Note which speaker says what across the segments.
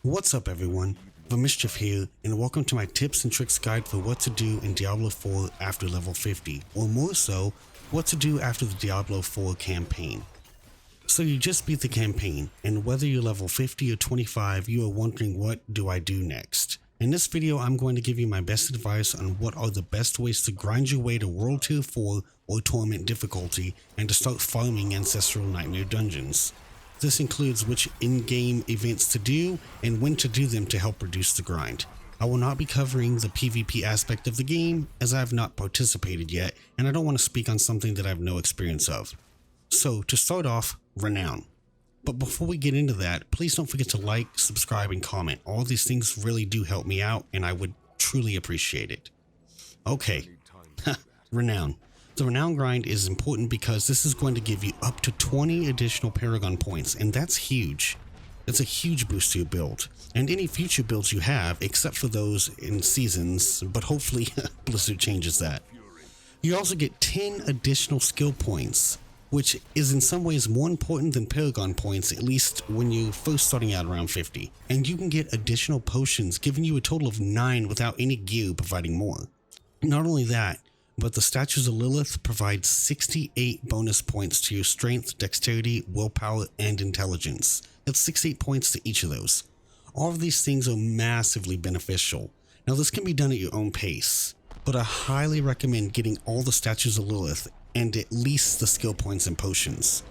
Speaker 1: What's up everyone, Vemischief here, and welcome to my tips and tricks guide for what to do in Diablo 4 after level 50, or more so, what to do after the Diablo 4 campaign. So you just beat the campaign, and whether you're level 50 or 25, you are wondering what do I do next. In this video I'm going to give you my best advice on what are the best ways to grind your way to World Tier 4 or Torment difficulty and to start farming Ancestral Nightmare dungeons. This includes which in-game events to do and when to do them to help reduce the grind. I will not be covering the PvP aspect of the game as I have not participated yet and I don't want to speak on something that I have no experience of. So to start off, Renown. But before we get into that, please don't forget to like, subscribe, and comment. All these things really do help me out and I would truly appreciate it. Okay, Renown. The Renown grind is important because this is going to give you up to 20 additional Paragon points, and that's huge. It's a huge boost to your build, and any future builds you have, except for those in seasons, but hopefully Blizzard changes that. You also get 10 additional skill points, which is in some ways more important than Paragon points, at least when you're first starting out around 50. And you can get additional potions, giving you a total of 9 without any gear providing more. Not only that, but the Statues of Lilith provide 68 bonus points to your strength, dexterity, willpower, and intelligence. That's 68 points to each of those. All of these things are massively beneficial. Now this can be done at your own pace, but I highly recommend getting all the Statues of Lilith and at least the skill points and potions.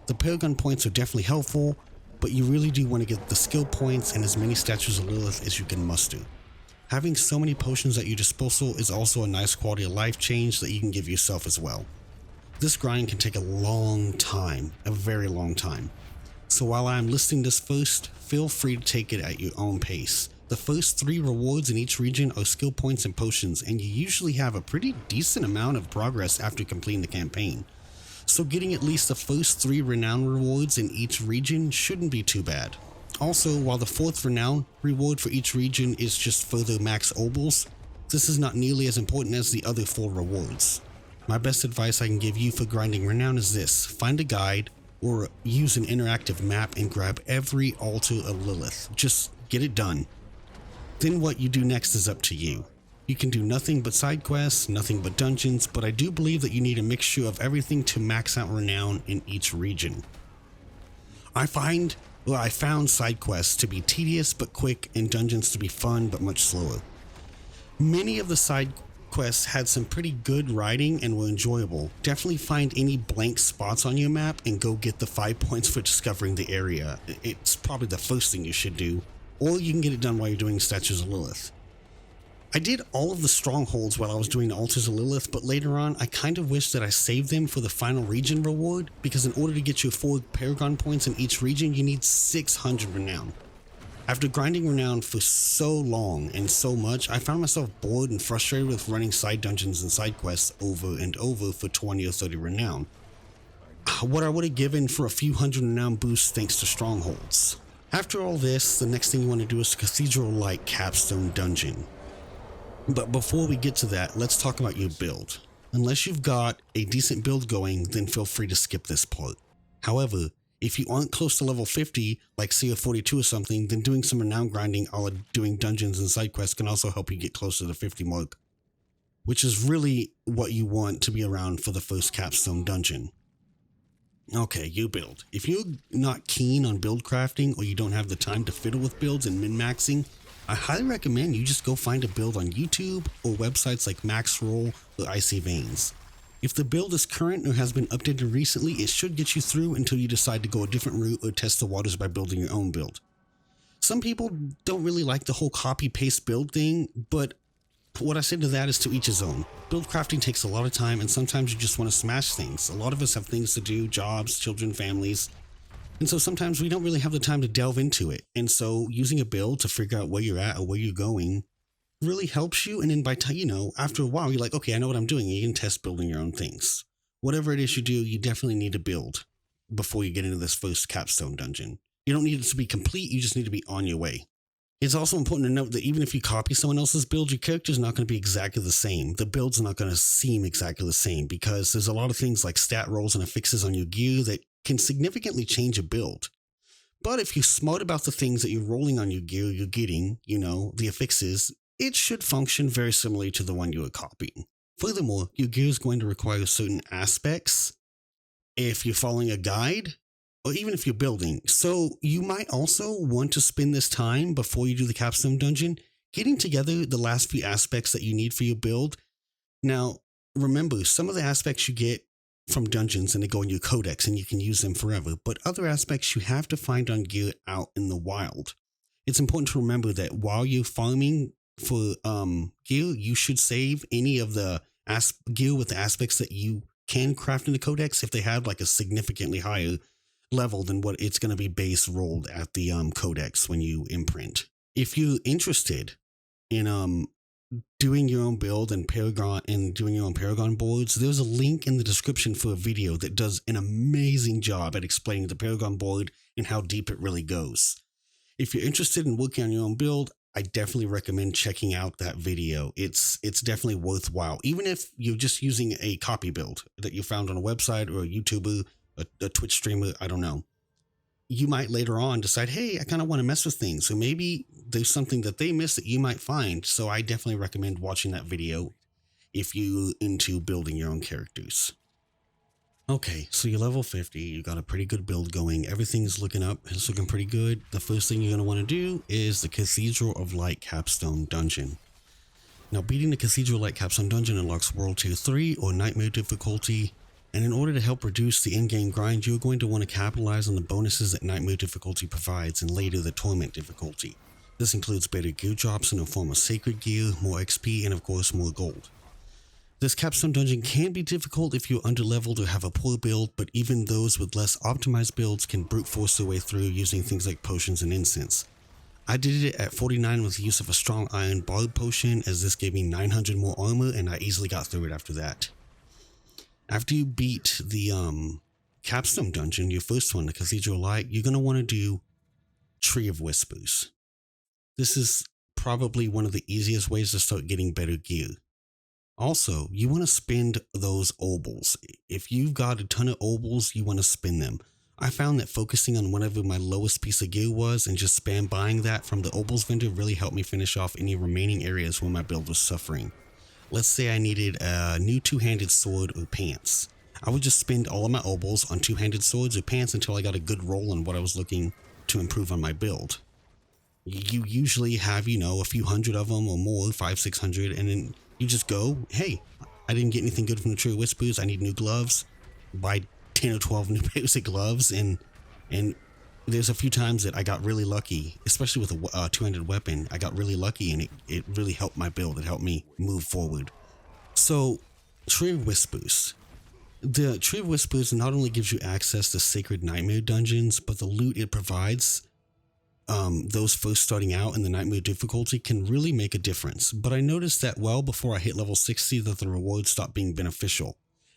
Speaker 1: The Paragon points are definitely helpful, but you really do want to get the skill points and as many Statues of Lilith as you can muster. Having so many potions at your disposal is also a nice quality of life change that you can give yourself as well. This grind can take a long time, a very long time. So while I'm listing this first, feel free to take it at your own pace. The first 3 rewards in each region are skill points and potions, and you usually have a pretty decent amount of progress after completing the campaign. So getting at least the first 3 Renown rewards in each region shouldn't be too bad. Also, while the 4th Renown reward for each region is just further max Obols, this is not nearly as important as the other 4 rewards. My best advice I can give you for grinding Renown is this: find a guide or use an interactive map and grab every altar of Lilith. Just get it done. Then what you do next is up to you. You can do nothing but side quests, nothing but dungeons, but I do believe that you need a mixture of everything to max out Renown in each region. I found side quests to be tedious but quick and dungeons to be fun but much slower. Many of the side quests had some pretty good writing and were enjoyable. Definitely find any blank spots on your map and go get the 5 points for discovering the area. It's probably the first thing you should do, or you can get it done while you're doing Statues of Lilith. I did all of the strongholds while I was doing the Altars of Lilith, but later on I kind of wish that I saved them for the final region reward, because in order to get your 4 Paragon points in each region you need 600 Renown. After grinding Renown for so long and so much, I found myself bored and frustrated with running side dungeons and side quests over and over for 20 or 30 Renown. What I would have given for a few hundred Renown boosts thanks to strongholds. After all this, the next thing you want to do is a cathedral-like Capstone Dungeon. But before we get to that, let's talk about your build. Unless you've got a decent build going, then feel free to skip this part. However, if you aren't close to level 50, like say a 42 or something, then doing some Renown grinding or doing dungeons and side quests can also help you get close to the 50 mark, which is really what you want to be around for the first Capstone Dungeon. Okay, you build. If you're not keen on build crafting or you don't have the time to fiddle with builds and min-maxing, I highly recommend you just go find a build on YouTube or websites like Maxroll or Icy Veins. If the build is current or has been updated recently, it should get you through until you decide to go a different route or test the waters by building your own build. Some people don't really like the whole copy-paste build thing, but what I say to that is to each his own. Build crafting takes a lot of time and sometimes you just want to smash things. A lot of us have things to do, jobs, children, families. And so sometimes we don't really have the time to delve into it. And so using a build to figure out where you're at or where you're going really helps you. And then by time, after a while, you're like, okay, I know what I'm doing. And you can test building your own things. Whatever it is you do, you definitely need to build before you get into this first Capstone Dungeon. You don't need it to be complete. You just need to be on your way. It's also important to note that even if you copy someone else's build, your character is not going to be exactly the same. The build's not going to seem exactly the same because there's a lot of things like stat rolls and affixes on your gear that can significantly change a build. But if you're smart about the things that you're rolling on your gear, you're getting, the affixes, it should function very similarly to the one you are copying. Furthermore, your gear is going to require certain aspects if you're following a guide, or even if you're building. So you might also want to spend this time before you do the Capstone Dungeon, getting together the last few aspects that you need for your build. Now, remember, some of the aspects you get from dungeons and they go in your codex and you can use them forever, but other aspects you have to find on gear out in the wild. It's important to remember that while you're farming for gear, you should save any of the gear with the aspects that you can craft in the codex if they have like a significantly higher level than what it's going to be base rolled at the codex when you imprint. If you're interested in doing your own build and doing your own Paragon boards, there's a link in the description for a video that does an amazing job at explaining the Paragon board and how deep it really goes. If you're interested in working on your own build, I definitely recommend checking out that video. It's definitely worthwhile. Even if you're just using a copy build that you found on a website or a YouTuber, a Twitch streamer, I don't know. You might later on decide, hey, I kind of want to mess with things. So maybe there's something that they missed that you might find. So I definitely recommend watching that video if you're into building your own characters. Okay, so you're level 50, you got a pretty good build going, everything's looking up, it's looking pretty good. The first thing you're going to want to do is the Cathedral of Light Capstone Dungeon. Now, beating the Cathedral of Light Capstone Dungeon unlocks World Tier 3 or Nightmare difficulty, and in order to help reduce the in-game grind, you're going to want to capitalize on the bonuses that Nightmare difficulty provides and later the Torment difficulty. This includes better gear drops in the form of sacred gear, more XP, and of course more gold. This Capstone Dungeon can be difficult if you're underleveled or have a poor build, but even those with less optimized builds can brute force their way through using things like potions and incense. I did it at 49 with the use of a strong iron barb potion, as this gave me 900 more armor and I easily got through it after that. After you beat the Capstone Dungeon, your first one, the Cathedral of Light, you're going to want to do Tree of Whispers. This is probably one of the easiest ways to start getting better gear. Also, you want to spend those Obols. If you've got a ton of Obols, you want to spend them. I found that focusing on whatever my lowest piece of gear was and just spam buying that from the Obols vendor really helped me finish off any remaining areas where my build was suffering. Let's say I needed a new two-handed sword or pants. I would just spend all of my Obols on two-handed swords or pants until I got a good roll on what I was looking to improve on my build. You usually have, a few hundred of them or more, 500-600, and then you just go, hey, I didn't get anything good from the Tree of Whispers, I need new gloves, buy 10 or 12 new pairs of gloves, and there's a few times that I got really lucky, especially with a two-handed weapon. I got really lucky and it really helped my build, it helped me move forward. So, Tree of Whispers. The Tree of Whispers not only gives you access to sacred nightmare dungeons, but the loot it provides, those first starting out in the Nightmare difficulty, can really make a difference. But I noticed that well before I hit level 60 that the rewards stopped being beneficial,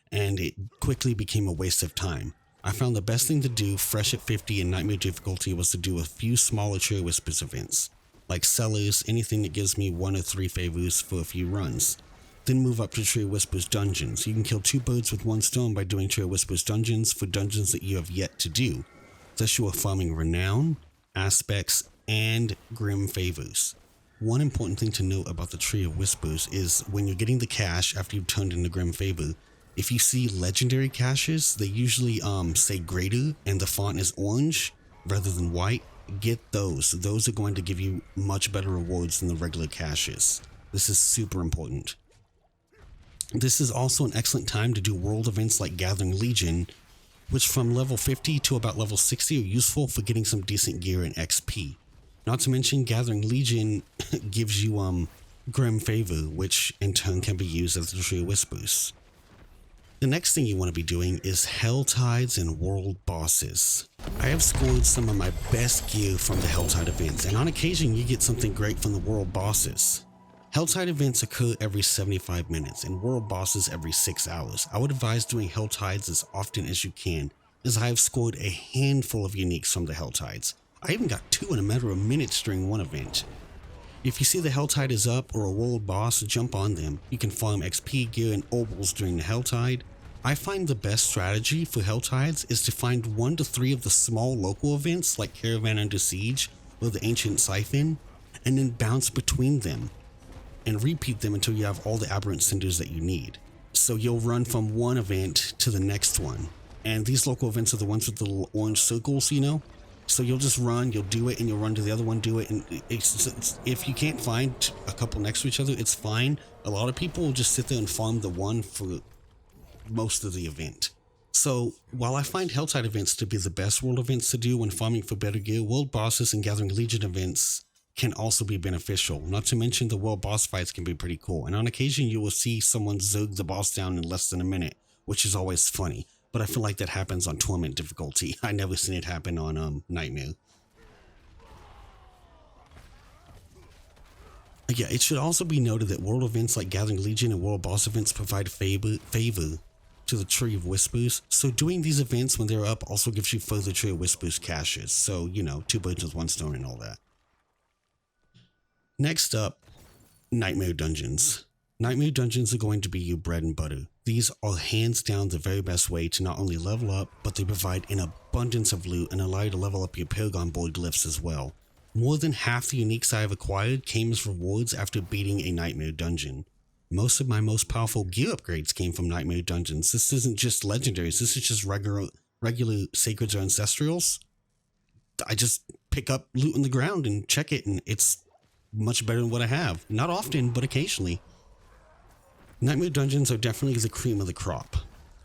Speaker 1: and it quickly became a waste of time. I found the best thing to do fresh at 50 in Nightmare difficulty was to do a few smaller Tree of Whispers events, like Cellars, anything that gives me 1 or 3 favors for a few runs. Then move up to Tree of Whispers dungeons. You can kill 2 birds with 1 stone by doing Tree of Whispers dungeons for dungeons that you have yet to do. Thus you are farming Renown, aspects, and grim favors. One important thing to note about the Tree of Whispers is when you're getting the cache after you've turned in the grim favor, if you see legendary caches, they usually say greater and the font is orange rather than white. Get those. Those are going to give you much better rewards than the regular caches. This is super important. This is also an excellent time to do world events like Gathering Legion, which from level 50 to about level 60 are useful for getting some decent gear and XP. Not to mention, Gathering Legion gives you Grim Favor, which in turn can be used as the Tree of Whispers. The next thing you want to be doing is HellTides and World Bosses. I have scored some of my best gear from the HellTide events, and on occasion you get something great from the World Bosses. HellTide events occur every 75 minutes and World Bosses every 6 hours. I would advise doing HellTides as often as you can, as I have scored a handful of uniques from the HellTides. I even got 2 in a matter of minutes during one event. If you see the HellTide is up or a World Boss, jump on them. You can farm XP, gear, and Obols during the HellTide. I find the best strategy for HellTides is to find 1 to 3 of the small local events like Caravan Under Siege or the Ancient Siphon, and then bounce between them and repeat them until you have all the Aberrant Cinders that you need. So you'll run from one event to the next one. And these local events are the ones with the little orange circles, you know? So you'll just run, you'll do it, and you'll run to the other one, do it. And if you can't find a couple next to each other, it's fine. A lot of people will just sit there and farm the one for most of the event. So while I find HellTide events to be the best world events to do when farming for better gear, world bosses and gathering legion events can also be beneficial. Not to mention the world boss fights can be pretty cool. And on occasion you will see someone zerg the boss down in less than a minute, which is always funny. But I feel like that happens on Torment difficulty. I never seen it happen on Nightmare. Yeah, it should also be noted that world events like Gathering Legion and world boss events provide favor to the Tree of Whispers. So doing these events when they're up also gives you further Tree of Whispers caches. So, you know, 2 birds with 1 stone and all that. Next up, Nightmare Dungeons. Nightmare Dungeons are going to be your bread and butter. These are hands down the very best way to not only level up, but they provide an abundance of loot and allow you to level up your Paragon board glyphs as well. More than half the uniques I have acquired came as rewards after beating a Nightmare Dungeon. Most of my most powerful gear upgrades came from Nightmare Dungeons. This isn't just legendaries, this is just regular sacreds or ancestrals. I just pick up loot on the ground and check it, and it's much better than what I have. Not often, but occasionally. Nightmare Dungeons are definitely the cream of the crop.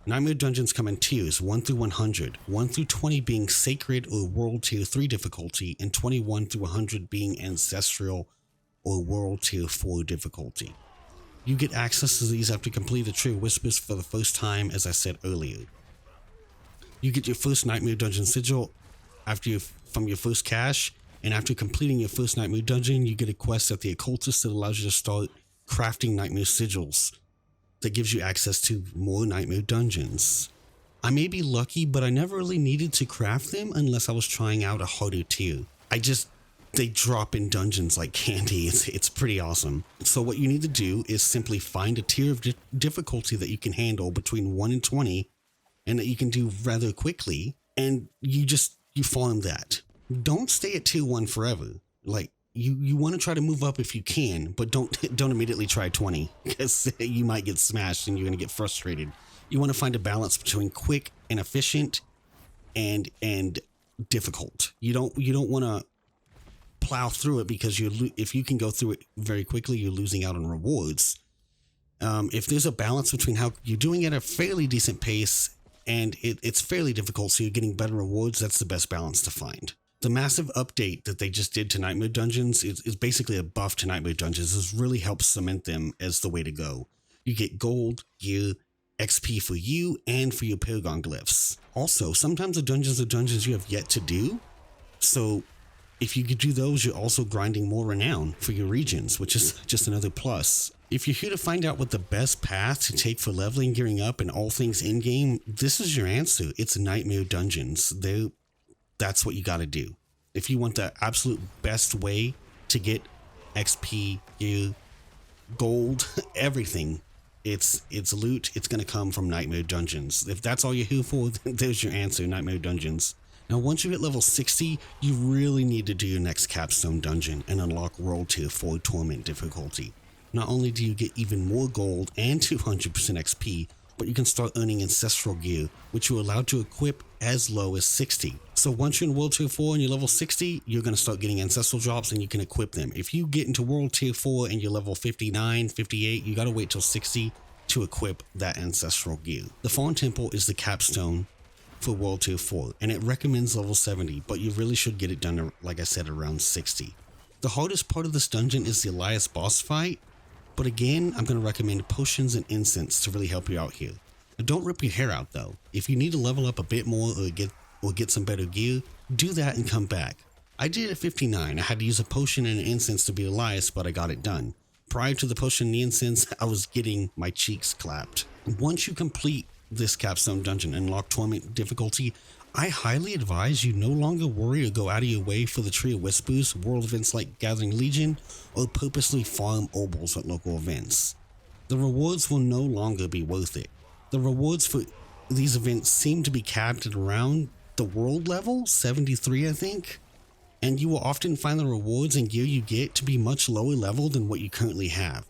Speaker 1: Nightmare Dungeons come in tiers 1 through 100, 1 through 20 being Sacred or World Tier 3 difficulty, and 21 through 100 being Ancestral or World Tier 4 difficulty. You get access to these after completing the Tree of Whispers for the first time, as I said earlier. You get your first Nightmare Dungeon sigil from your first cache, and after completing your first Nightmare Dungeon, you get a quest at the Occultist that allows you to start crafting Nightmare Sigils. That gives you access to more Nightmare Dungeons. I may be lucky, but I never really needed to craft them unless I was trying out a harder tier. They drop in dungeons like candy. It's pretty awesome. So what you need to do is simply find a tier of difficulty that you can handle between 1 and 20 and that you can do rather quickly, and you farm that. Don't stay at tier 1 forever. Like, you want to try to move up if you can, but don't immediately try 20 because you might get smashed and you're going to get frustrated. You want to find a balance between quick and efficient and difficult. You don't want to plow through it because if you can go through it very quickly, you're losing out on rewards. If there's a balance between how you're doing it at a fairly decent pace and it's fairly difficult, so you're getting better rewards, that's the best balance to find. The massive update that they just did to Nightmare Dungeons is basically a buff to Nightmare Dungeons. This really helps cement them as the way to go. You get gold, gear, XP for you, and for your Paragon glyphs. Also, sometimes the dungeons are dungeons you have yet to do. So if you could do those, you're also grinding more renown for your regions, which is just another plus. If you're here to find out what the best path to take for leveling, gearing up, and all things in-game, this is your answer. It's Nightmare Dungeons. That's what you got to do. If you want the absolute best way to get XP, gear, gold, everything, it's loot. It's going to come from Nightmare Dungeons. If that's all you're here for, then there's your answer, Nightmare Dungeons. Now, once you hit level 60, you really need to do your next Capstone Dungeon and unlock World Tier 4 Torment difficulty. Not only do you get even more gold and 200% XP, but you can start earning Ancestral gear, which you're allowed to equip as low as 60. So once you're in World Tier 4 and you're level 60, you're going to start getting Ancestral drops and you can equip them. If you get into World Tier 4 and you're level 59, 58, you got to wait till 60 to equip that Ancestral gear. The Fallen Temple is the capstone for World Tier 4, and it recommends level 70, but you really should get it done, like I said, around 60. The hardest part of this dungeon is the Elias boss fight, but again, I'm going to recommend potions and incense to really help you out here. Now, don't rip your hair out though. If you need to level up a bit more or get some better gear, do that and come back. I did it at 59. I had to use a potion and an incense to beat Elias, but I got it done. Prior to the potion and the incense, I was getting my cheeks clapped. Once you complete this Capstone Dungeon and unlock Torment difficulty, I highly advise you no longer worry or go out of your way for the Tree of Whispers, world events like Gathering Legion, or purposely farm Obols at local events. The rewards will no longer be worth it. The rewards for these events seem to be capped at around the world level, 73 I think, and you will often find the rewards and gear you get to be much lower level than what you currently have.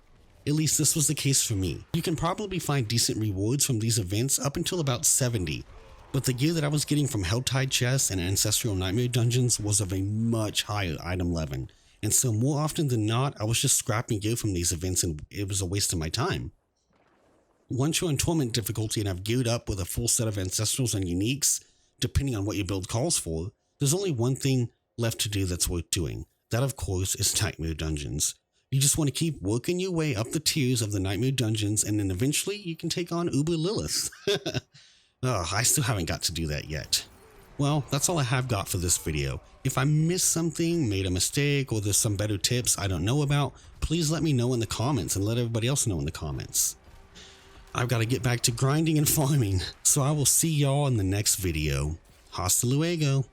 Speaker 1: At least this was the case for me. You can probably find decent rewards from these events up until about 70, but the gear that I was getting from HellTide chests and Ancestral Nightmare dungeons was of a much higher item level, and so more often than not I was just scrapping gear from these events and it was a waste of my time. Once you're in Torment difficulty and have geared up with a full set of Ancestrals and Uniques, depending on what your build calls for, there's only one thing left to do that's worth doing. That of course is Nightmare Dungeons. You just want to keep working your way up the tiers of the Nightmare Dungeons, and then eventually you can take on Uber Lilith. I still haven't got to do that yet. Well, that's all I have got for this video. If I missed something, made a mistake, or there's some better tips I don't know about, please let me know in the comments and let everybody else know in the comments. I've got to get back to grinding and farming, so I will see y'all in the next video. Hasta luego.